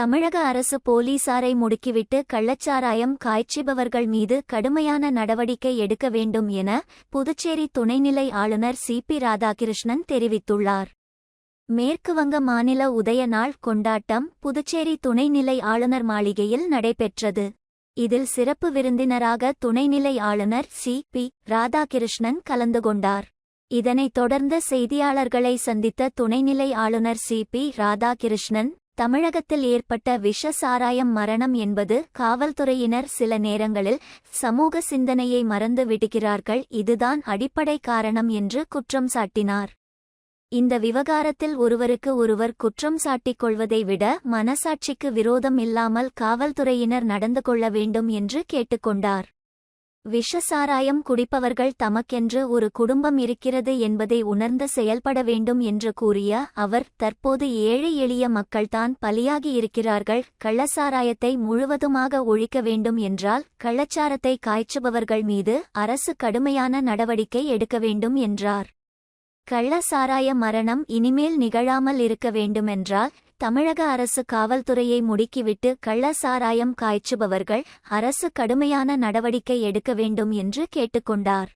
தமிழக அரசு போலீசாரை முடுக்கிவிட்டு கள்ளச்சாராயம் காய்ச்சுபவர்கள் மீது கடுமையான நடவடிக்கை எடுக்க வேண்டும் என புதுச்சேரி துணைநிலை ஆளுநர் சி.பி. ராதாகிருஷ்ணன் தெரிவித்துள்ளார். மேற்குவங்க மாநில உதய நாள் கொண்டாட்டம் புதுச்சேரி துணைநிலை ஆளுநர் மாளிகையில் நடைபெற்றது. இதில் சிறப்பு விருந்தினராக துணைநிலை ஆளுநர் சி.பி. ராதாகிருஷ்ணன் கலந்து கொண்டார். இதனைத் தொடர்ந்து செய்தியாளர்களை சந்தித்த துணைநிலை ஆளுநர் சி.பி. ராதாகிருஷ்ணன், தமிழகத்தில் ஏற்பட்ட விஷ சாராயம் மரணம் என்பது காவல்துறையினர் சில நேரங்களில் சமூக சிந்தனையை மறந்து விடுகிறார்கள், இதுதான் அடிப்படை காரணம் என்று குற்றம் சாட்டினார். இந்த விவகாரத்தில் ஒருவருக்கு ஒருவர் குற்றம் சாட்டிக் கொள்வதை விட மனசாட்சிக்கு விரோதம் இல்லாமல் காவல்துறையினர் நடந்து கொள்ள வேண்டும் என்று கேட்டுக்கொண்டார். விஷ சாராயம் குடிப்பவர்கள் தமக்கென்று ஒரு குடும்பம் இருக்கிறது என்பதை உணர்ந்து செயல்பட வேண்டும் என்று கூறிய அவர், தற்போது ஏழை எளிய மக்கள்தான் பலியாகி இருக்கிறார்கள். கள்ளச்சாராயத்தை முழுவதுமாக ஒழிக்க வேண்டும் என்றால் கள்ளச்சாரத்தை காய்ச்சுபவர்கள் மீது அரசு கடுமையான நடவடிக்கை எடுக்க வேண்டும் என்றார். கள்ளச்சாராய மரணம் இனிமேல் நிகழாமல் இருக்க வேண்டுமென்றால் தமிழக அரசு காவல்துறையை முடுக்கிவிட்டு கள்ளச்சாராயம் காய்ச்சுபவர்கள் அரசு கடுமையான நடவடிக்கை எடுக்க வேண்டும் என்று கேட்டுக்கொண்டார்.